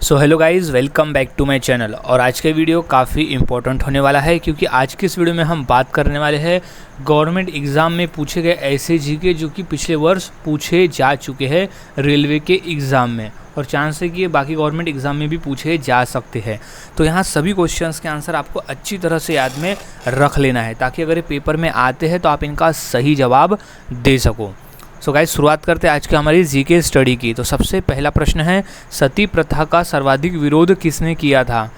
So hello guys, welcome back to my channel. और आज का वीडियो काफ़ी इंपॉर्टेंट होने वाला है क्योंकि आज के इस वीडियो में हम बात करने वाले हैं गवर्नमेंट एग्ज़ाम में पूछे गए ऐसे जीके जो कि पिछले वर्ष पूछे जा चुके हैं रेलवे के एग्ज़ाम में, और चांस है कि ये बाकी गवर्नमेंट एग्ज़ाम में भी पूछे जा सकते हैं। तो यहाँ सभी क्वेश्चंस के आंसर आपको अच्छी तरह से याद में रख लेना है ताकि अगर ये पेपर में आते हैं तो आप इनका सही जवाब दे सको। सो गाइस, शुरुआत करते हैं आज की हमारी जीके स्टडी की। तो सबसे पहला प्रश्न है, सती प्रथा का सर्वाधिक विरोध किसने किया था?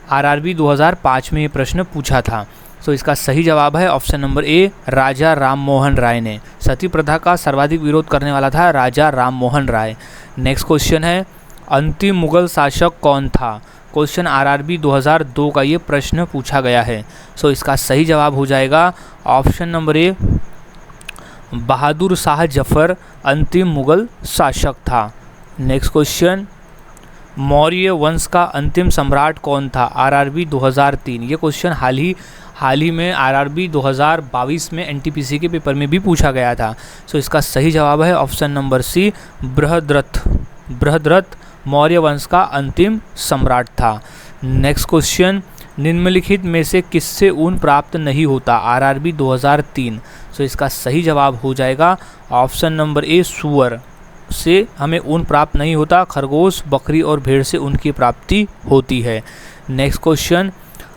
आरआरबी 2005 में ये प्रश्न पूछा था। सो इसका सही जवाब है ऑप्शन नंबर ए, राजा राम मोहन राय ने। सती प्रथा का सर्वाधिक विरोध करने वाला था राजा राम मोहन राय। नेक्स्ट क्वेश्चन है, अंतिम मुगल शासक कौन था? क्वेश्चन आरआरबी 2002 का ये प्रश्न पूछा गया है। सो इसका सही जवाब हो जाएगा option number A, Bahadur Shah Zafar अंतिम मुगल शासक था। नेक्स्ट क्वेश्चन, मौर्य वंश का अंतिम सम्राट कौन था? आरआरबी 2003। ये क्वेश्चन हाल ही में आरआरबी 2022 में एनटीपीसी के पेपर में भी पूछा गया था। सो इसका सही जवाब है option number C, Brihadratha Maurya वंश का अंतिम सम्राट था। नेक्स्ट क्वेश्चन, निम्नलिखित में से किससे ऊन प्राप्त नहीं होता? आरआरबी 2003। सो इसका सही जवाब हो जाएगा ऑप्शन नंबर ए, सूअर से हमें ऊन प्राप्त नहीं होता। खरगोश, बकरी और भेड़ से उनकी प्राप्ति होती है। नेक्स्ट क्वेश्चन,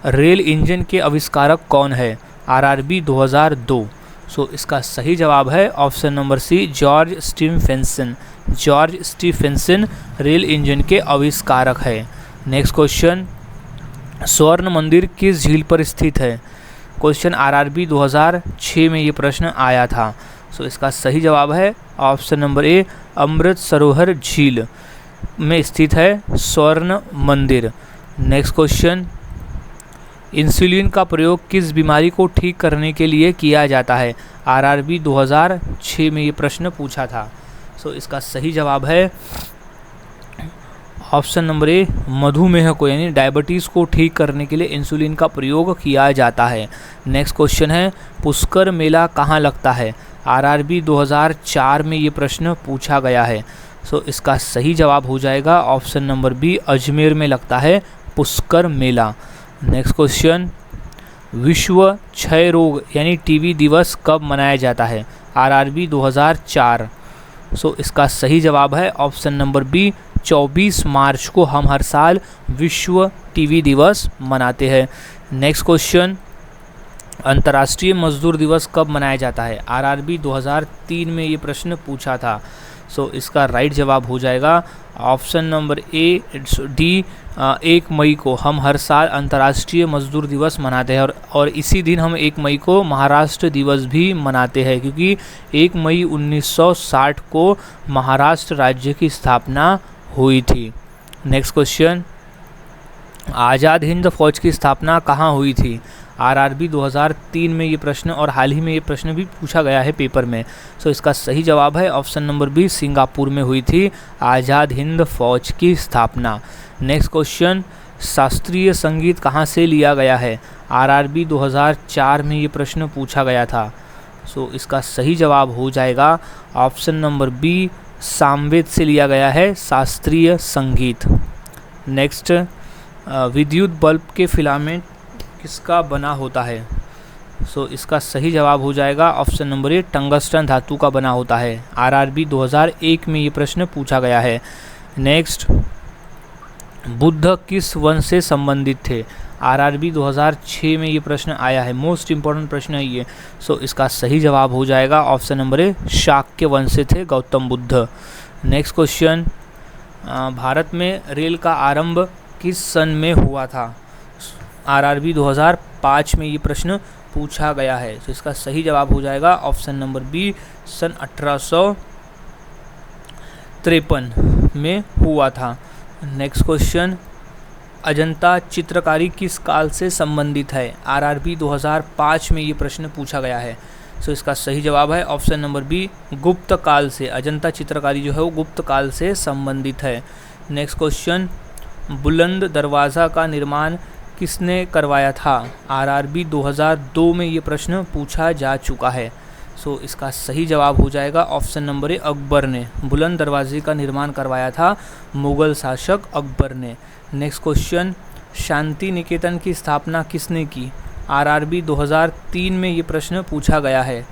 रेल इंजन के आविष्कारक कौन है? आरआरबी 2002। सो इसका सही जवाब है option number C, George Stephenson. George Stephenson rail engine के आविष्कारक है। नेक्स्ट क्वेश्चन, स्वर्ण मंदिर किस झील पर स्थित है? क्वेश्चन आरआरबी 2006 में ये प्रश्न आया था। सो इसका सही जवाब है option number A, Amrit Sarovar झील में स्थित है स्वर्ण मंदिर। नेक्स्ट क्वेश्चन, इंसुलिन का प्रयोग किस बीमारी को ठीक करने के लिए किया जाता है? आरआरबी 2006 में ये प्रश्न पूछा था। सो इसका सही जवाब है ऑप्शन नंबर ए, मधुमेह को यानी डायबिटीज़ को ठीक करने के लिए इंसुलिन का प्रयोग किया जाता है। नेक्स्ट क्वेश्चन है, पुष्कर मेला कहाँ लगता है? आरआरबी 2004 में ये प्रश्न पूछा गया है। सो इसका सही जवाब हो जाएगा ऑप्शन नंबर बी, अजमेर में लगता है पुष्कर मेला। नेक्स्ट क्वेश्चन, विश्व क्षय रोग यानी टीबी दिवस कब मनाया जाता है? आरआरबी 2004। सो इसका सही जवाब है ऑप्शन नंबर बी, 24 मार्च को हम हर साल विश्व टीबी दिवस मनाते हैं। नेक्स्ट क्वेश्चन, अंतर्राष्ट्रीय मजदूर दिवस कब मनाया जाता है? आरआरबी 2003 में ये प्रश्न पूछा था। सो इसका राइट जवाब हो जाएगा ऑप्शन नंबर ए, डी, 1 मई को हम हर साल अंतर्राष्ट्रीय मजदूर दिवस मनाते हैं। और इसी दिन हम 1 मई को महाराष्ट्र दिवस भी मनाते हैं क्योंकि 1 मई 1960 को महाराष्ट्र राज्य की स्थापना हुई थी। नेक्स्ट क्वेश्चन, आज़ाद हिंद फौज की स्थापना कहाँ हुई थी? आरआरबी 2003 में ये प्रश्न और हाल ही में ये प्रश्न भी पूछा गया है पेपर में। सो इसका सही जवाब है ऑप्शन नंबर बी, सिंगापुर में हुई थी आज़ाद हिंद फौज की स्थापना। नेक्स्ट क्वेश्चन, शास्त्रीय संगीत कहाँ से लिया गया है? आरआरबी 2004 में ये प्रश्न पूछा गया था। सो इसका सही जवाब हो जाएगा ऑप्शन नंबर बी, सामवेद से लिया गया है शास्त्रीय संगीत। नेक्स्ट, विद्युत बल्ब के फिलामेंट किसका बना होता है? सो इसका सही जवाब हो जाएगा ऑप्शन नंबर ए, टंगस्टन धातु का बना होता है। आरआरबी 2001 में ये प्रश्न पूछा गया है। नेक्स्ट, बुद्ध किस वंश से संबंधित थे? आरआरबी 2006 में ये प्रश्न आया है। मोस्ट इंपॉर्टेंट प्रश्न है ये। सो इसका सही जवाब हो जाएगा ऑप्शन नंबर ए, शाक्य वंश से थे गौतम बुद्ध। नेक्स्ट क्वेश्चन, भारत में रेल का आरंभ किस सन में हुआ था? आरआरबी 2005 में ये प्रश्न पूछा गया है। तो इसका सही जवाब हो जाएगा ऑप्शन नंबर बी, सन 1853 में हुआ था। नेक्स्ट क्वेश्चन, अजंता चित्रकारी किस काल से संबंधित है? आरआरबी 2005 में ये प्रश्न पूछा गया है। सो इसका सही जवाब है ऑप्शन नंबर बी, गुप्त काल से। अजंता चित्रकारी जो है वो गुप्त काल से संबंधित है। नेक्स्ट क्वेश्चन, बुलंद दरवाज़ा का निर्माण किसने करवाया था? आरआरबी 2002 में ये प्रश्न पूछा जा चुका है। सो इसका सही जवाब हो जाएगा ऑप्शन नंबर ए, अकबर ने। बुलंद दरवाजे का निर्माण करवाया था मुग़ल शासक अकबर ने। नेक्स्ट क्वेश्चन, शांति निकेतन की स्थापना किसने की? आरआरबी 2003 में ये प्रश्न पूछा गया है।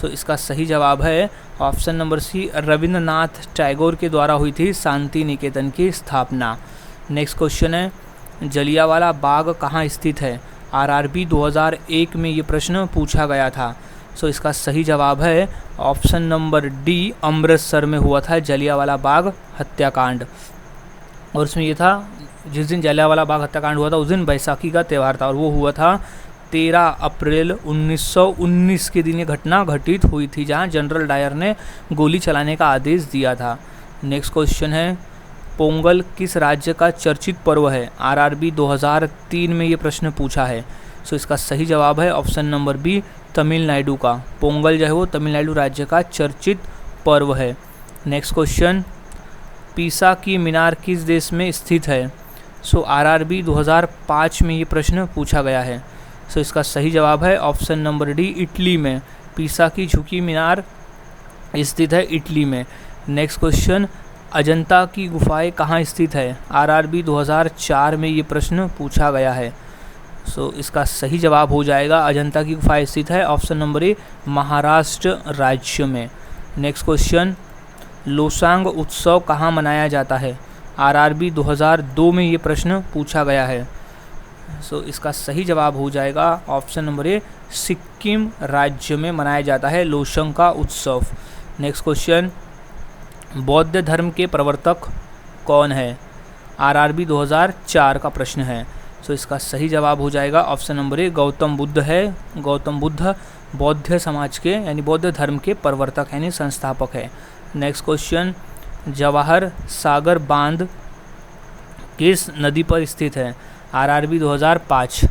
सो इसका सही जवाब है option number C, Rabindranath Tagore के द्वारा हुई थी शांति निकेतन की स्थापना। नेक्स्ट क्वेश्चन है, जलियांवाला बाग कहाँ स्थित है? आरआरबी 2001 में ये प्रश्न पूछा गया था। सो इसका सही जवाब है ऑप्शन नंबर डी, अमृतसर में हुआ था जलियांवाला बाग हत्याकांड। और उसमें ये था, जिस दिन जलियांवाला बाग हत्याकांड हुआ था उस दिन बैसाखी का त्यौहार था, और वो हुआ था 13 अप्रैल 1919 के दिन ये घटना घटित हुई थी, जहां जनरल डायर ने गोली चलाने का आदेश दिया था। नेक्स्ट क्वेश्चन है, पोंगल किस राज्य का चर्चित पर्व है? आरआरबी 2003 में ये प्रश्न पूछा है। सो इसका सही जवाब है ऑप्शन नंबर बी, तमिलनाडु का। पोंगल जो है वो तमिलनाडु राज्य का चर्चित पर्व है। नेक्स्ट क्वेश्चन, पीसा की मीनार किस देश में स्थित है? सो आरआरबी 2005 में ये प्रश्न पूछा गया है। सो इसका सही जवाब है ऑप्शन नंबर डी, इटली में। पीसा की झुकी मीनार स्थित है इटली में। नेक्स्ट क्वेश्चन, अजंता की गुफाएं कहाँ स्थित है? आरआरबी 2004 में ये प्रश्न पूछा गया है। सो इसका सही जवाब हो जाएगा अजंता की गुफाएं स्थित है ऑप्शन नंबर ए, महाराष्ट्र राज्य में। नेक्स्ट क्वेश्चन, लोसांग उत्सव कहाँ मनाया जाता है? आरआरबी 2002 में ये प्रश्न पूछा गया है। सो इसका सही जवाब हो जाएगा ऑप्शन नंबर ए, सिक्किम राज्य में मनाया जाता है लोसांग का उत्सव। नेक्स्ट क्वेश्चन, बौद्ध धर्म के प्रवर्तक कौन है? आरआरबी 2004 का प्रश्न है। सो इसका सही जवाब हो जाएगा option number A, Gautam Buddha है। गौतम बुद्ध बौद्ध समाज के यानी बौद्ध धर्म के प्रवर्तक यानी संस्थापक है। नेक्स्ट क्वेश्चन, जवाहर सागर बांध किस नदी पर स्थित है? आरआरबी 2005।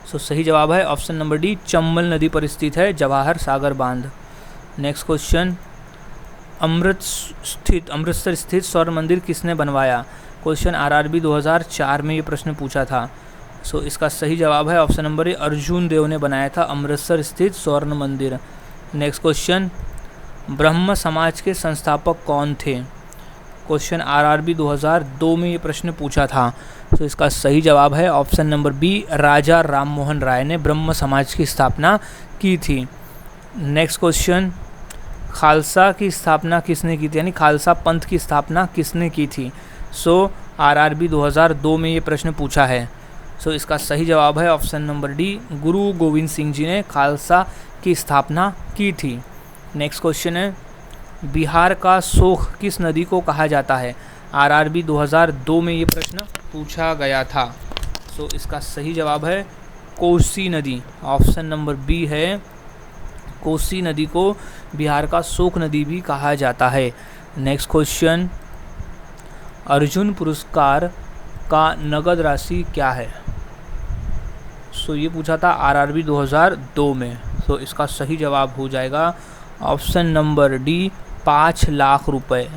सो सही जवाब है ऑप्शन नंबर डी, चंबल नदी पर स्थित है जवाहर सागर बांध। नेक्स्ट क्वेश्चन, अमृतसर स्थित स्वर्ण मंदिर किसने बनवाया? क्वेश्चन आरआरबी 2004 में ये प्रश्न पूछा था। सो इसका सही जवाब है ऑप्शन नंबर ए, अर्जुन देव ने बनाया था अमृतसर स्थित स्वर्ण मंदिर। नेक्स्ट क्वेश्चन, ब्रह्म समाज के संस्थापक कौन थे? क्वेश्चन आरआरबी 2002 में ये प्रश्न पूछा था। तो इसका सही जवाब है ऑप्शन नंबर बी, राजा राम मोहन राय ने ब्रह्म समाज की स्थापना की थी। नेक्स्ट क्वेश्चन, खालसा की स्थापना किसने की थी यानी खालसा पंथ की स्थापना किसने की थी? सो आरआरबी 2002 में ये प्रश्न पूछा है। सो इसका सही जवाब है ऑप्शन नंबर डी, गुरु गोविंद सिंह जी ने खालसा की स्थापना की थी। नेक्स्ट क्वेश्चन है, बिहार का शोक किस नदी को कहा जाता है? आरआरबी 2002 में ये प्रश्न पूछा गया था। सो इसका सही जवाब है कोसी नदी। ऑप्शन नंबर बी है, कोसी नदी को बिहार का शोक नदी भी कहा जाता है। नेक्स्ट क्वेश्चन, अर्जुन पुरस्कार का नगद राशि क्या है? सो ये पूछा था आरआरबी 2002 में। सो इसका सही जवाब हो जाएगा ऑप्शन नंबर डी, 5 लाख रुपए।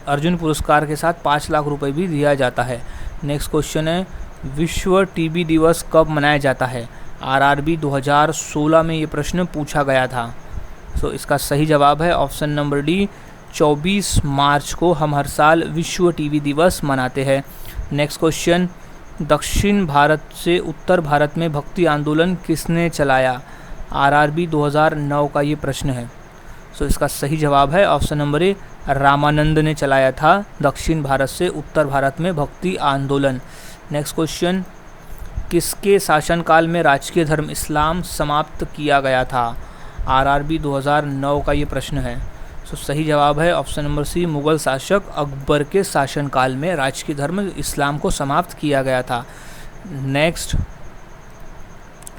अर्जुन पुरस्कार के साथ 5 लाख रुपए भी दिया जाता है। नेक्स्ट क्वेश्चन है, विश्व टीबी दिवस कब मनाया जाता है? आरआरबी 2016 में ये प्रश्न पूछा गया था। सो इसका सही जवाब है ऑप्शन नंबर डी, 24 मार्च को हम हर साल विश्व टीबी दिवस मनाते हैं। नेक्स्ट क्वेश्चन, दक्षिण भारत से उत्तर भारत में भक्ति आंदोलन किसने चलाया? आरआरबी 2009 का ये प्रश्न है। सो इसका सही जवाब है ऑप्शन नंबर ए, रामानंद ने चलाया था दक्षिण भारत से उत्तर भारत में भक्ति आंदोलन। नेक्स्ट क्वेश्चन, किसके शासनकाल में राजकीय धर्म इस्लाम समाप्त किया गया था? आरआरबी 2009 का ये प्रश्न है। सो सही जवाब है ऑप्शन नंबर सी, मुग़ल शासक अकबर के शासनकाल में राजकीय धर्म इस्लाम को समाप्त किया गया था। नेक्स्ट,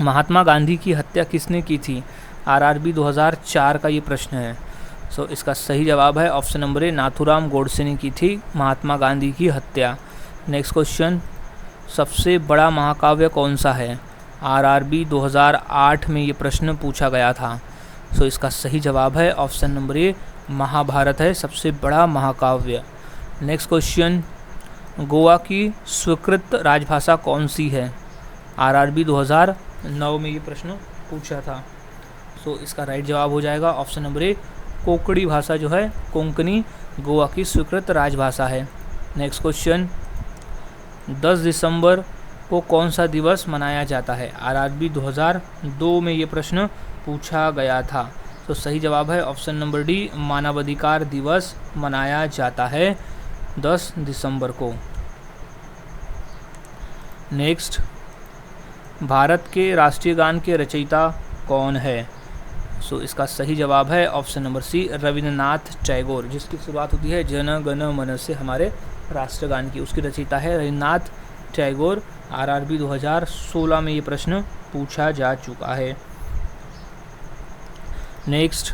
महात्मा गांधी की हत्या किसने की थी? आरआरबी 2004 का ये प्रश्न है। सो इसका सही जवाब है option number A, Nathuram Godse ने की थी महात्मा गांधी की हत्या। नेक्स्ट क्वेश्चन, सबसे बड़ा महाकाव्य कौन सा है? आरआरबी 2008 में ये प्रश्न पूछा गया था। सो इसका सही जवाब है ऑप्शन नंबर ए, महाभारत है सबसे बड़ा महाकाव्य। नेक्स्ट क्वेश्चन, गोवा की स्वीकृत राजभाषा कौन सी है? आरआरबी 2009 में ये प्रश्न पूछा था। सो इसका राइट जवाब हो जाएगा ऑप्शन नंबर ए, कोंकणी भाषा जो है कोंकणी गोवा की स्वीकृत राजभाषा है। नेक्स्ट क्वेश्चन, 10 दिसंबर को कौन सा दिवस मनाया जाता है? आरआरबी 2002 में ये प्रश्न पूछा गया था। तो सही जवाब है ऑप्शन नंबर डी, मानवाधिकार दिवस मनाया जाता है 10 दिसंबर को। नेक्स्ट, भारत के राष्ट्रीय गान के रचयिता कौन है? सो इसका सही जवाब है option number C, Rabindranath Tagore, जिसकी शुरुआत होती है जन गण मन से, हमारे राष्ट्रगान की। उसकी रचयिता है रविंद्रनाथ टैगोर। आरआरबी 2016 में ये प्रश्न पूछा जा चुका है। नेक्स्ट,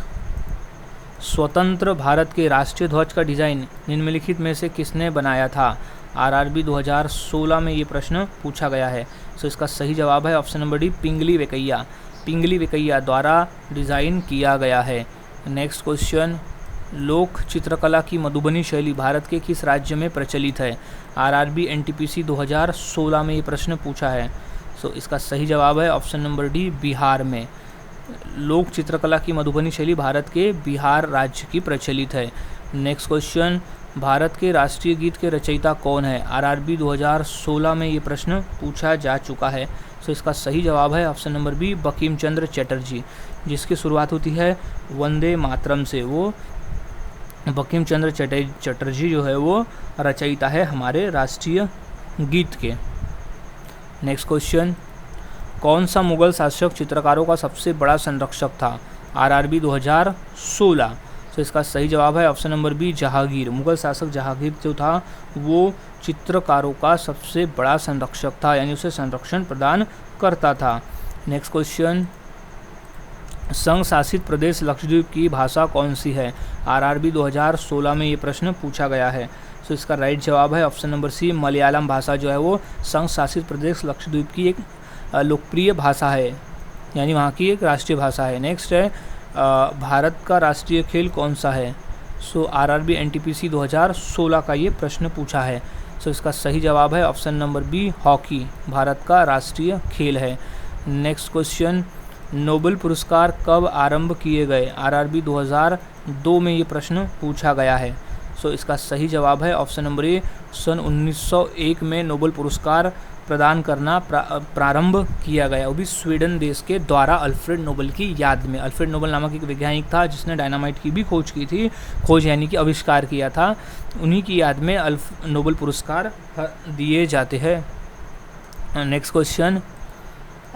स्वतंत्र भारत के राष्ट्रीय ध्वज का डिज़ाइन निम्नलिखित में से किसने बनाया था? आरआरबी 2016 में ये प्रश्न पूछा गया है। सो इसका सही जवाब है ऑप्शन नंबर डी, पिंगली वेंकैया। पिंगली वेंकैया द्वारा डिज़ाइन किया गया है। नेक्स्ट क्वेश्चन, लोक चित्रकला की मधुबनी शैली भारत के किस राज्य में प्रचलित है? आरआरबी एनटीपीसी 2016 में ये प्रश्न पूछा है। सो इसका सही जवाब है ऑप्शन नंबर डी, बिहार में। लोक चित्रकला की मधुबनी शैली भारत के बिहार राज्य की प्रचलित है। नेक्स्ट क्वेश्चन, भारत के राष्ट्रीय गीत के रचयिता कौन है? आरआरबी 2016 में ये प्रश्न पूछा जा चुका है। सो इसका सही जवाब है option number B, Bankim Chandra Chatterjee, जिसकी शुरुआत होती है वंदे मातरम से। वो बंकिम चंद्र चटर्जी जो है वो रचयिता है हमारे राष्ट्रीय गीत के। नेक्स्ट क्वेश्चन, कौन सा मुगल शासक चित्रकारों का सबसे बड़ा संरक्षक था? आरआरबी 2016। तो इसका सही जवाब है option number B, Jahangir. Mughal शासक जहांगीर जो था वो चित्रकारों का सबसे बड़ा संरक्षक था, यानी उसे संरक्षण प्रदान करता था। नेक्स्ट क्वेश्चन, संघ शासित प्रदेश लक्षद्वीप की भाषा कौन सी है? आरआरबी 2016 में ये प्रश्न पूछा गया है। तो इसका राइट जवाब है ऑप्शन नंबर सी, मलयालम भाषा जो है वो संघ शासित प्रदेश लक्षद्वीप की एक लोकप्रिय भाषा है, यानी वहाँ की एक राष्ट्रीय भाषा है। नेक्स्ट है, भारत का राष्ट्रीय खेल कौन सा है? सो आरआरबी एनटीपीसी 2016 का ये प्रश्न पूछा है। सो इसका सही जवाब है option number B, hockey Bharat का राष्ट्रीय खेल है। नेक्स्ट क्वेश्चन, नोबेल पुरस्कार कब आरंभ किए गए? आरआरबी 2002 में ये प्रश्न पूछा गया है। सो इसका सही जवाब है ऑप्शन नंबर ए, सन 1901 में नोबेल पुरस्कार प्रदान करना प्रारंभ किया गया, वो भी स्वीडन देश के द्वारा अल्फ्रेड नोबेल की याद में। अल्फ्रेड नोबेल नामक एक वैज्ञानिक था जिसने डायनामाइट की भी खोज की थी, खोज यानी कि आविष्कार किया था। उन्हीं की याद में नोबेल पुरस्कार दिए जाते हैं। नेक्स्ट क्वेश्चन,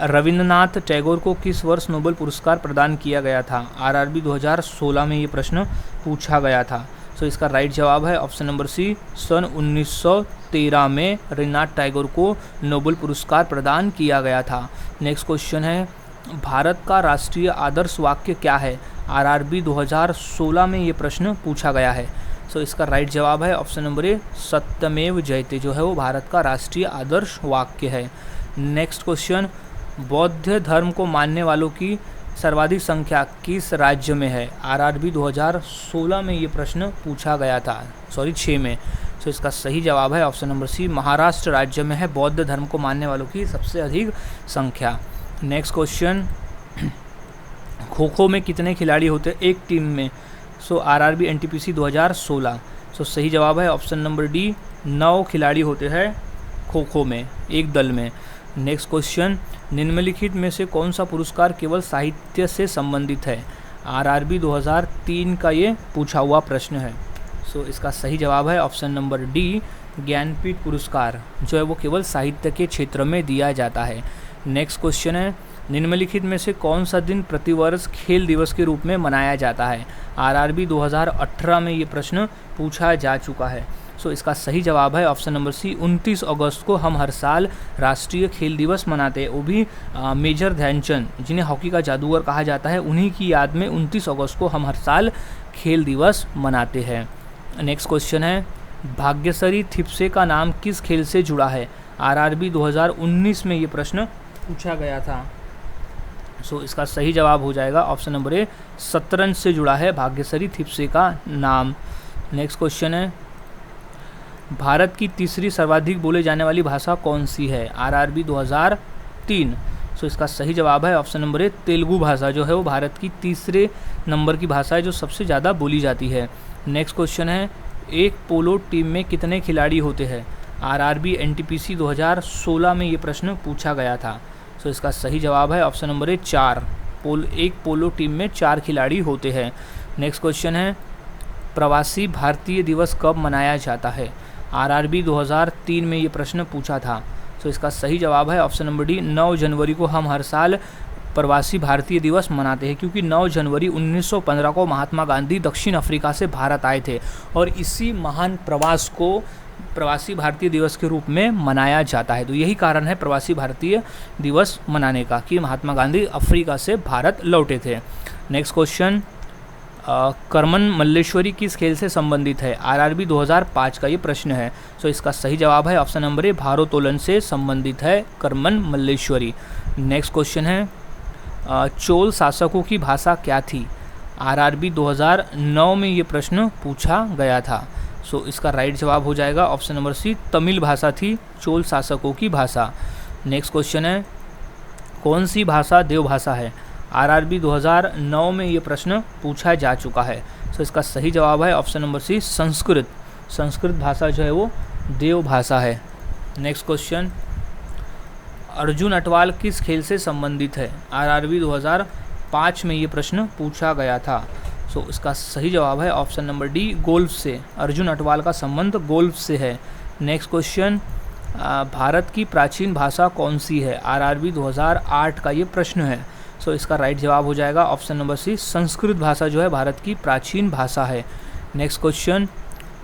रविंद्रनाथ टैगोर को किस वर्ष नोबेल पुरस्कार प्रदान किया गया था? आरआरबी 2016 में ये प्रश्न पूछा गया था। सो इसका राइट जवाब है ऑप्शन नंबर सी, सन 1913 में रविंद्रनाथ टैगोर को नोबेल पुरस्कार प्रदान किया गया था। नेक्स्ट क्वेश्चन है, भारत का राष्ट्रीय आदर्श वाक्य क्या है? आरआरबी 2016 में ये प्रश्न पूछा गया है। सो इसका राइट जवाब है ऑप्शन नंबर ए, सत्यमेव जयते जो है वो भारत का राष्ट्रीय आदर्श वाक्य है। नेक्स्ट क्वेश्चन, बौद्ध धर्म को मानने वालों की सर्वाधिक संख्या किस राज्य में है? आरआरबी 2016 में ये प्रश्न पूछा गया था, 6 में। तो इसका सही जवाब है ऑप्शन नंबर सी, महाराष्ट्र राज्य में है बौद्ध धर्म को मानने वालों की सबसे अधिक संख्या। नेक्स्ट क्वेश्चन, खो खो में कितने खिलाड़ी होते हैं एक टीम में? सो आरआरबी एनटीपीसी 2016। सो सही जवाब है ऑप्शन नंबर डी, 9 खिलाड़ी होते हैं खो खो में, एक दल में। नेक्स्ट क्वेश्चन, निम्नलिखित में से कौन सा पुरस्कार केवल साहित्य से संबंधित है? आरआरबी 2003 का ये पूछा हुआ प्रश्न है। सो इसका सही जवाब है ऑप्शन नंबर डी, ज्ञानपीठ पुरस्कार जो है वो केवल साहित्य के क्षेत्र में दिया जाता है। नेक्स्ट क्वेश्चन है, निम्नलिखित में से कौन सा दिन प्रतिवर्ष खेल दिवस के रूप में मनाया जाता है? आरआरबी 2018 में ये प्रश्न पूछा जा चुका है। सो इसका सही जवाब है ऑप्शन नंबर सी, 29 अगस्त को हम हर साल राष्ट्रीय खेल दिवस मनाते हैं। वो भी मेजर ध्यानचंद, जिन्हें हॉकी का जादूगर कहा जाता है, उन्हीं की याद में 29 अगस्त को हम हर साल खेल दिवस मनाते हैं। नेक्स्ट क्वेश्चन है, भाग्यश्री थिप्से का नाम किस खेल से जुड़ा है? आरआरबी 2019 में ये प्रश्न पूछा गया था। सो इसका सही जवाब हो जाएगा ऑप्शन नंबर ए, शतरंज से जुड़ा है भाग्यश्री थिप्से का नाम। नेक्स्ट क्वेश्चन है, भारत की तीसरी सर्वाधिक बोले जाने वाली भाषा कौन सी है? आरआरबी 2003। सो इसका सही जवाब है ऑप्शन नंबर ए, तेलुगु भाषा जो है वो भारत की तीसरे नंबर की भाषा है जो सबसे ज़्यादा बोली जाती है। नेक्स्ट क्वेश्चन है, एक पोलो टीम में कितने खिलाड़ी होते हैं? आरआरबी एनटीपीसी 2016 में ये प्रश्न पूछा गया था। सो इसका सही जवाब है ऑप्शन नंबर ए, 4। एक पोलो टीम में 4 खिलाड़ी होते हैं। नेक्स्ट क्वेश्चन है, प्रवासी भारतीय दिवस कब मनाया जाता है? आरआरबी 2003 में ये प्रश्न पूछा था। सो इसका सही जवाब है ऑप्शन नंबर डी, 9 जनवरी को हम हर साल प्रवासी भारतीय दिवस मनाते हैं, क्योंकि 9 जनवरी 1915 को महात्मा गांधी दक्षिण अफ्रीका से भारत आए थे और इसी महान प्रवास को प्रवासी भारतीय दिवस के रूप में मनाया जाता है। तो यही कारण है प्रवासी भारतीय दिवस मनाने का कि महात्मा गांधी अफ्रीका से भारत लौटे थे। नेक्स्ट क्वेश्चन, करमन मल्लेश्वरी किस खेल से संबंधित है? आरआरबी 2005 का ये प्रश्न है। सो इसका सही जवाब है ऑप्शन नंबर ए, भारोत्तोलन से संबंधित है करमन मल्लेश्वरी। नेक्स्ट क्वेश्चन है, चोल शासकों की भाषा क्या थी? आरआरबी 2009 में ये प्रश्न पूछा गया था। सो इसका राइट जवाब हो जाएगा ऑप्शन नंबर सी, तमिल भाषा थी चोल शासकों की भाषा। नेक्स्ट क्वेश्चन है, कौन सी भाषा देवभाषा है? आरआरबी 2009 में ये प्रश्न पूछा जा चुका है। सो इसका सही जवाब है option number C, Sanskrit. Sanskrit भाषा जो है वो देव भाषा है। नेक्स्ट क्वेश्चन, अर्जुन अटवाल किस खेल से संबंधित है? आरआरबी 2005 में ये प्रश्न पूछा गया था। सो इसका सही जवाब है ऑप्शन नंबर डी, गोल्फ से। अर्जुन अटवाल का संबंध गोल्फ से है। नेक्स्ट क्वेश्चन, भारत की प्राचीन भाषा कौन सी है? आरआरबी 2008 का ये प्रश्न है। सो इसका राइट जवाब हो जाएगा ऑप्शन नंबर सी, संस्कृत भाषा जो है भारत की प्राचीन भाषा है। नेक्स्ट क्वेश्चन,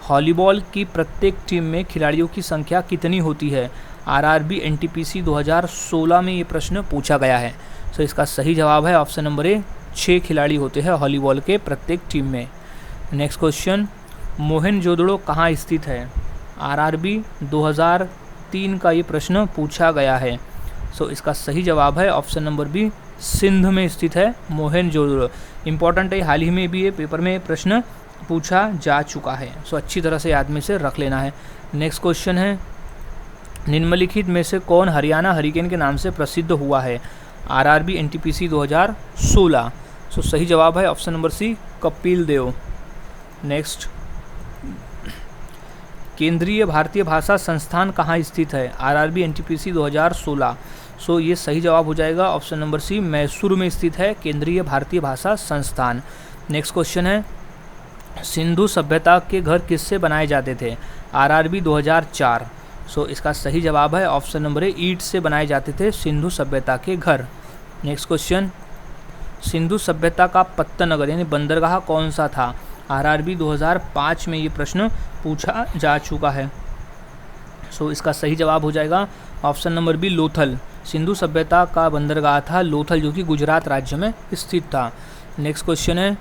वॉलीबॉल की प्रत्येक टीम में खिलाड़ियों की संख्या कितनी होती है? आरआरबी एनटीपीसी 2016 में ये प्रश्न पूछा गया है। सो इसका सही जवाब है ऑप्शन नंबर ए, 6 खिलाड़ी होते हैं वॉलीबॉल के प्रत्येक टीम में। नेक्स्ट क्वेश्चन, मोहनजोदड़ो कहाँ स्थित है? आरआरबी 2003 का ये प्रश्न पूछा गया है। सो इसका सही जवाब है ऑप्शन नंबर बी, सिंध में स्थित है मोहनजोदड़ो। इंपॉर्टेंट है, हाल ही में भी ये पेपर में प्रश्न पूछा जा चुका है। सो अच्छी तरह से याद में से रख लेना है। नेक्स्ट क्वेश्चन है, निम्नलिखित में से कौन हरियाणा हरिकेन के नाम से प्रसिद्ध हुआ है? RRB NTPC 2016। सो सही जवाब है ऑप्शन नंबर सी, कपिल देव। नेक्स्ट, केंद्रीय भारतीय भाषा संस्थान कहाँ स्थित है? RRB NTPC 2016। सो ये सही जवाब हो जाएगा ऑप्शन नंबर सी, मैसूर में स्थित है केंद्रीय भारतीय भाषा संस्थान। नेक्स्ट क्वेश्चन है, सिंधु सभ्यता के घर किससे बनाए जाते थे? आरआरबी 2004। सो इसका सही जवाब है ऑप्शन नंबर ए, ईंट से बनाए जाते थे सिंधु सभ्यता के घर। नेक्स्ट क्वेश्चन, सिंधु सभ्यता का पत्तन नगर यानी बंदरगाह कौन सा था? आरआरबी 2005 में ये प्रश्न पूछा जा चुका है। सो इसका सही जवाब हो जाएगा option number B, Lothal. Sindhu सभ्यता का बंदरगाह था लोथल, जो कि गुजरात राज्य में स्थित था। नेक्स्ट क्वेश्चन है,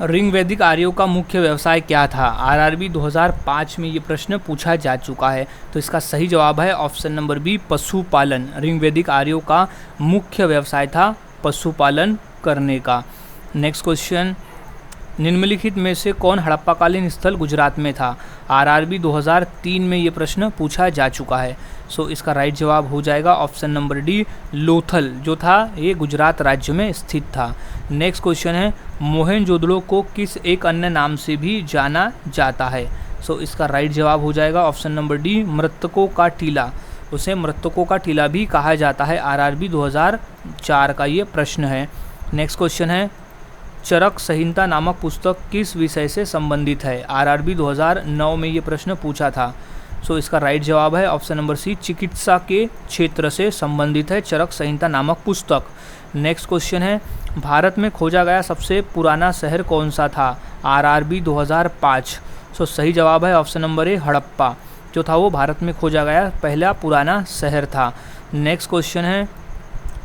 ऋग्वैदिक आर्यों का मुख्य व्यवसाय क्या था? आरआरबी 2005 में ये प्रश्न पूछा जा चुका है। तो इसका सही जवाब है ऑप्शन नंबर बी, पशुपालन। ऋग्वैदिक आर्यों का मुख्य व्यवसाय था पशुपालन करने का। नेक्स्ट क्वेश्चन, निम्नलिखित में से कौन हड़प्पाकालीन स्थल गुजरात में था? आरआरबी 2003 में ये प्रश्न पूछा जा चुका है। सो इसका राइट जवाब हो जाएगा ऑप्शन नंबर डी, लोथल जो था ये गुजरात राज्य में स्थित था। नेक्स्ट क्वेश्चन है, मोहनजोदड़ो को किस एक अन्य नाम से भी जाना जाता है? सो इसका राइट जवाब हो जाएगा ऑप्शन नंबर डी, मृतकों का टीला। उसे मृतकों का टीला भी कहा जाता है। आरआरबी 2004 का ये प्रश्न है। नेक्स्ट क्वेश्चन है, चरक संहिता नामक पुस्तक किस विषय से संबंधित है? आरआरबी 2009 में ये प्रश्न पूछा था। सो इसका राइट जवाब है ऑप्शन नंबर सी, चिकित्सा के क्षेत्र से संबंधित है चरक संहिता नामक पुस्तक। नेक्स्ट क्वेश्चन है, भारत में खोजा गया सबसे पुराना शहर कौन सा था? आरआरबी 2005। सो सही जवाब है ऑप्शन नंबर ए, हड़प्पा जो था वो भारत में खोजा गया पहला पुराना शहर था। नेक्स्ट क्वेश्चन है,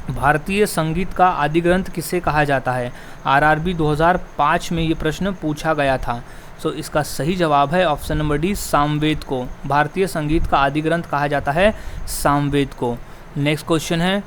भारतीय संगीत का आदि ग्रंथ किसे कहा जाता है? आरआरबी 2005 में ये प्रश्न पूछा गया था। सो इसका सही जवाब है ऑप्शन नंबर डी, सामवेद को। भारतीय संगीत का आदि ग्रंथ कहा जाता है सामवेद को। नेक्स्ट क्वेश्चन है,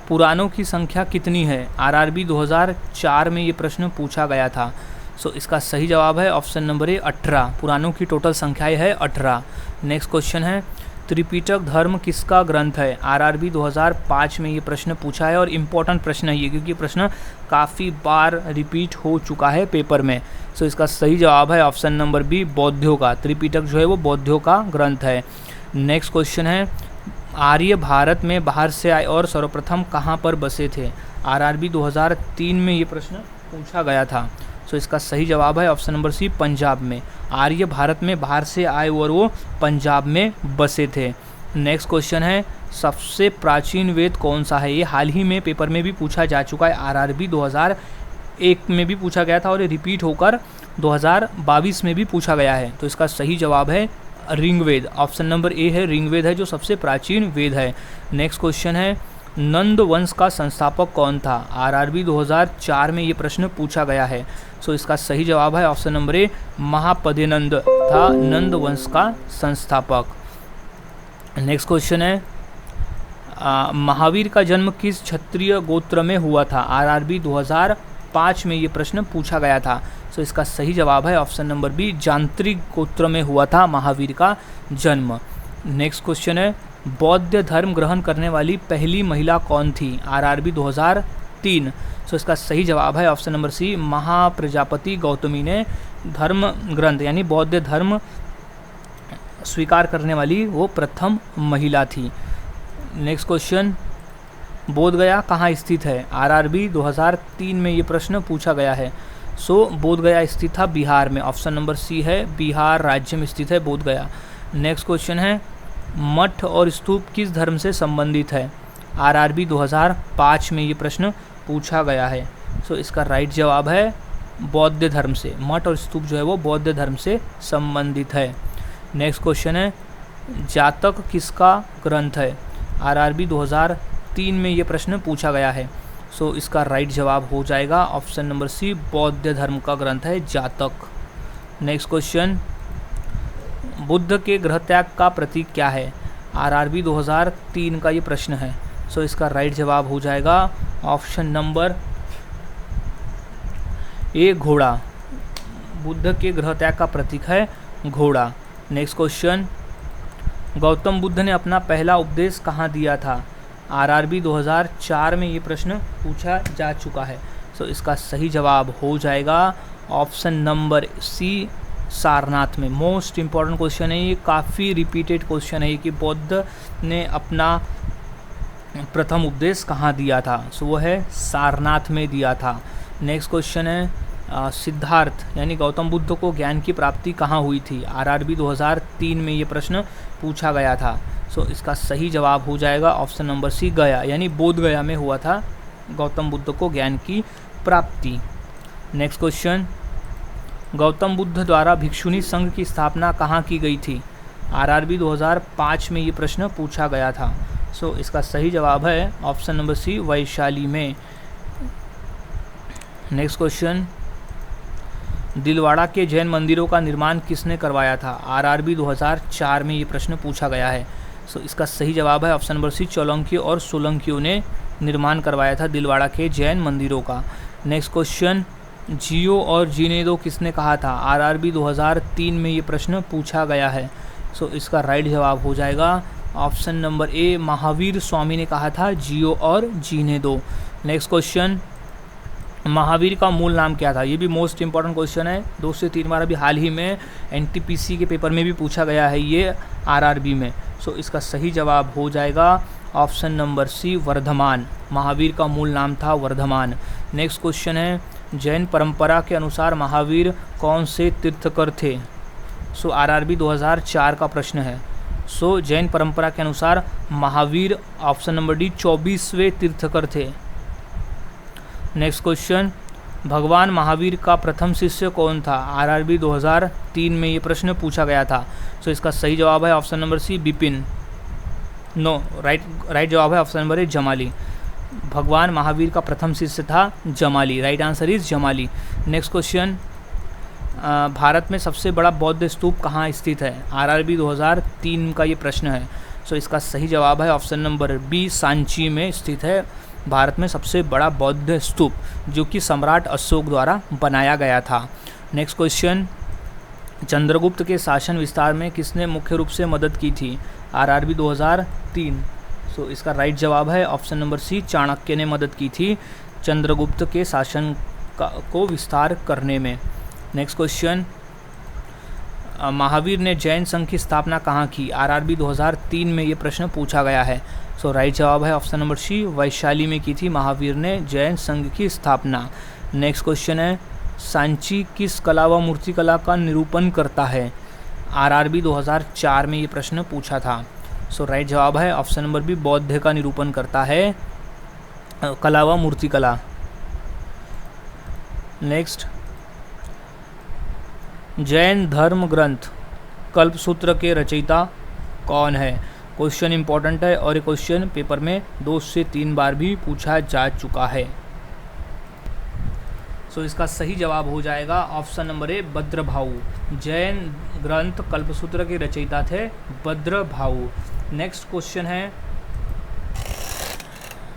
पुराणों की संख्या कितनी है? आरआरबी 2004 में ये प्रश्न पूछा गया था। सो इसका सही जवाब है ऑप्शन नंबर ए, 18। पुराणों की टोटल संख्याएं है 18। नेक्स्ट क्वेश्चन है, त्रिपिटक धर्म किसका ग्रंथ है? आरआरबी 2005 में ये प्रश्न पूछा है और इम्पोर्टेंट प्रश्न है ये, क्योंकि प्रश्न काफ़ी बार रिपीट हो चुका है पेपर में। सो इसका सही जवाब है ऑप्शन नंबर बी, बौद्धों का। त्रिपिटक जो है वो बौद्धों का ग्रंथ है। नेक्स्ट क्वेश्चन है, आर्य भारत में बाहर से आए और सर्वप्रथम कहाँ पर बसे थे? आरआरबी 2003 में ये प्रश्न पूछा गया था। सो इसका सही जवाब है ऑप्शन नंबर सी, पंजाब में। आर्य भारत में बाहर से आए और वो पंजाब में बसे थे। नेक्स्ट क्वेश्चन है, सबसे प्राचीन वेद कौन सा है? ये हाल ही में पेपर में भी पूछा जा चुका है। आरआरबी 2001 में भी पूछा गया था और ये रिपीट होकर 2022 में भी पूछा गया है। तो इसका सही जवाब है ऋग्वेद। ऑप्शन नंबर ए है, ऋग्वेद है जो सबसे प्राचीन वेद है। नेक्स्ट क्वेश्चन है, नंद वंश का संस्थापक कौन था? आरआरबी 2004 में ये प्रश्न पूछा गया है। सो इसका सही जवाब है ऑप्शन नंबर ए, महापदेनंद था नंद वंश का संस्थापक। नेक्स्ट क्वेश्चन है, महावीर का जन्म किस क्षत्रिय गोत्र में हुआ था? आरआरबी 2005 में ये प्रश्न पूछा गया था। सो इसका सही जवाब है ऑप्शन नंबर बी, जांत्रिक गोत्र में हुआ था महावीर का जन्म। नेक्स्ट क्वेश्चन है, बौद्ध धर्म ग्रहण करने वाली पहली महिला कौन थी? आरआरबी 2003। सो इसका सही जवाब है option number C, Mahaprajapati Gautami ने धर्म ग्रंथ यानी बौद्ध धर्म स्वीकार करने वाली वो प्रथम महिला थी। नेक्स्ट क्वेश्चन, बोधगया कहाँ स्थित है? आरआरबी 2003 में ये प्रश्न पूछा गया है। सो बोधगया स्थित था बिहार में। ऑप्शन नंबर सी है, बिहार राज्य में स्थित है बोधगया। नेक्स्ट क्वेश्चन है, मठ और स्तूप किस धर्म से संबंधित है? आरआरबी 2005 में ये प्रश्न पूछा गया है। सो इसका राइट जवाब है बौद्ध धर्म से। मठ और स्तूप जो है वो बौद्ध धर्म से संबंधित है। नेक्स्ट क्वेश्चन है, जातक किसका ग्रंथ है? आरआरबी 2003 में ये प्रश्न पूछा गया है। सो इसका राइट जवाब हो जाएगा ऑप्शन नंबर सी, बौद्ध धर्म का ग्रंथ है जातक। नेक्स्ट क्वेश्चन, बुद्ध के गृह त्याग का प्रतीक क्या है? आरआरबी 2003 का ये प्रश्न है। सो इसका राइट जवाब हो जाएगा ऑप्शन नंबर ए, घोड़ा। बुद्ध के गृह त्याग का प्रतीक है घोड़ा। नेक्स्ट क्वेश्चन, गौतम बुद्ध ने अपना पहला उपदेश कहाँ दिया था? आरआरबी 2004 में ये प्रश्न पूछा जा चुका है। सो इसका सही जवाब हो जाएगा ऑप्शन नंबर सी, सारनाथ में। मोस्ट इम्पॉर्टेंट क्वेश्चन है ये, काफ़ी रिपीटेड क्वेश्चन है ये कि बुद्ध ने अपना प्रथम उपदेश कहाँ दिया था? सो वो है सारनाथ में दिया था। नेक्स्ट क्वेश्चन है, सिद्धार्थ यानी गौतम बुद्ध को ज्ञान की प्राप्ति कहाँ हुई थी? आरआरबी 2003 में ये प्रश्न पूछा गया था। सो इसका सही जवाब हो जाएगा ऑप्शन नंबर सी, गया यानी बोध गया में हुआ था गौतम बुद्ध को ज्ञान की प्राप्ति। नेक्स्ट क्वेश्चन, गौतम बुद्ध द्वारा भिक्षुणी संघ की स्थापना कहाँ की गई थी? आरआरबी 2005 में ये प्रश्न पूछा गया था। सो इसका सही जवाब है ऑप्शन नंबर सी, वैशाली में। नेक्स्ट क्वेश्चन, दिलवाड़ा के जैन मंदिरों का निर्माण किसने करवाया था? आरआरबी 2004 में ये प्रश्न पूछा गया है। सो इसका सही जवाब है ऑप्शन नंबर सी, चौलंकी और सोलंकियों ने निर्माण करवाया था दिलवाड़ा के जैन मंदिरों का। नेक्स्ट क्वेश्चन, जियो और जीने दो किसने कहा था? आरआरबी 2003 में ये प्रश्न पूछा गया है। सो इसका राइट जवाब हो जाएगा option number A, Mahavir Swami ने कहा था जियो और जीने दो। नेक्स्ट क्वेश्चन, महावीर का मूल नाम क्या था? ये भी मोस्ट इंपॉर्टेंट क्वेश्चन है, 2 से 3 बार अभी हाल ही में एनटीपीसी के पेपर में भी पूछा गया है ये आरआरबी में। सो इसका सही जवाब हो जाएगा option number C, Vardhaman. Mahavir का मूल नाम था वर्धमान। नेक्स्ट क्वेश्चन है, जैन परंपरा के अनुसार महावीर कौन से तीर्थकर थे? सो आरआरबी 2004 का प्रश्न है। सो जैन परंपरा के अनुसार महावीर ऑप्शन नंबर डी 24वें तीर्थकर थे। नेक्स्ट क्वेश्चन, भगवान महावीर का प्रथम शिष्य कौन था? आरआरबी 2003 में ये प्रश्न पूछा गया था। सो इसका सही जवाब है option number C, Bipin. No, right जवाब है ऑप्शन नंबर ए, जमाली। भगवान महावीर का प्रथम शिष्य था Jamali. Right answer is Jamali. Next question, Bharat में सबसे बड़ा बौद्ध स्तूप कहाँ स्थित है? आरआरबी 2003 का ये प्रश्न है। सो इसका सही जवाब है ऑप्शन नंबर बी, सांची में स्थित है भारत में सबसे बड़ा बौद्ध स्तूप, जो कि सम्राट अशोक द्वारा बनाया गया था। नेक्स्ट क्वेश्चन, चंद्रगुप्त के शासन विस्तार में किसने मुख्य रूप से मदद की थी? आरआरबी 2003। सो इसका राइट जवाब है ऑप्शन नंबर सी, चाणक्य ने मदद की थी चंद्रगुप्त के शासन को विस्तार करने में। नेक्स्ट क्वेश्चन, महावीर ने जैन संघ की स्थापना कहाँ की? आरआरबी 2003 में ये प्रश्न पूछा गया है। सो राइट जवाब है ऑप्शन नंबर सी, वैशाली में की थी महावीर ने जैन संघ की स्थापना। नेक्स्ट क्वेश्चन है, सांची किस कला व मूर्तिकला का निरूपण करता है? आरआरबी 2004 में ये प्रश्न पूछा था। सो राइट जवाब है ऑप्शन नंबर बी, बौद्ध का निरूपण करता है कला व मूर्तिकला। नेक्स्ट, जैन धर्म ग्रंथ कल्पसूत्र के रचयिता कौन है? क्वेश्चन इंपॉर्टेंट है और ये क्वेश्चन पेपर में 2 से 3 बार भी पूछा जा चुका है। सो इसका सही जवाब हो जाएगा ऑप्शन नंबर ए, भद्रभाऊ। जैन ग्रंथ कल्पसूत्र के रचयिता थे भद्रभाऊ। नेक्स्ट क्वेश्चन है,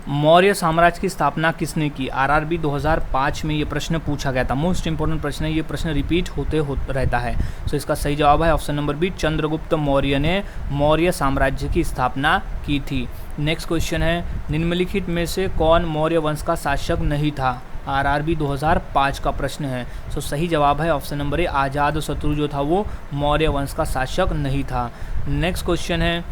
मौर्य साम्राज्य की स्थापना किसने की? आरआरबी 2005 में ये प्रश्न पूछा गया था। मोस्ट इंपॉर्टेंट प्रश्न है, ये प्रश्न रिपीट होते रहता है। सो इसका सही जवाब है option number B, Chandragupta Maurya ने मौर्य साम्राज्य की स्थापना की थी। नेक्स्ट क्वेश्चन है, निम्नलिखित में से कौन मौर्य वंश का शासक नहीं था? आरआरबी 2005 का प्रश्न है। सो सही जवाब है ऑप्शन नंबर ए, अजातशत्रु जो था वो मौर्य वंश का शासक नहीं था। नेक्स्ट क्वेश्चन है,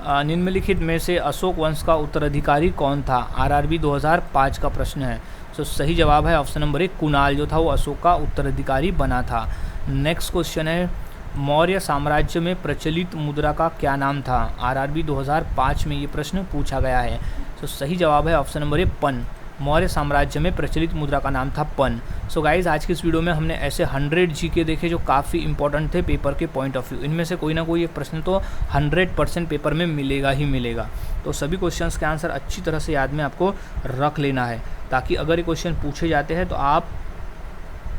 निम्नलिखित में से अशोक वंश का उत्तराधिकारी कौन था? आरआरबी 2005 का प्रश्न है। सो सही जवाब है ऑप्शन नंबर ए, कुणाल जो था वो अशोक का उत्तराधिकारी बना था। नेक्स्ट क्वेश्चन है, मौर्य साम्राज्य में प्रचलित मुद्रा का क्या नाम था? आरआरबी 2005 में ये प्रश्न पूछा गया है। सो सही जवाब है ऑप्शन नंबर ए, पन। मौर्य साम्राज्य में प्रचलित मुद्रा का नाम था पन। सो गाइज, आज की इस वीडियो में हमने ऐसे 100 जीके देखे जो काफ़ी इंपॉर्टेंट थे पेपर के पॉइंट ऑफ व्यू। इनमें से कोई ना कोई एक प्रश्न तो 100% पेपर में मिलेगा ही मिलेगा। तो सभी क्वेश्चंस के आंसर अच्छी तरह से याद में आपको रख लेना है, ताकि अगर ये क्वेश्चन पूछे जाते हैं तो आप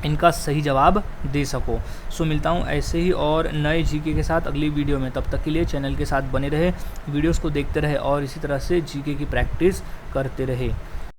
इनका सही जवाब दे सको। सो मिलता हूँ ऐसे ही और नए जीके के साथ अगली वीडियो में। तब तक के लिए चैनल के साथ बने रहे, वीडियोस को देखते रहे और इसी तरह से जीके की प्रैक्टिस करते रहे।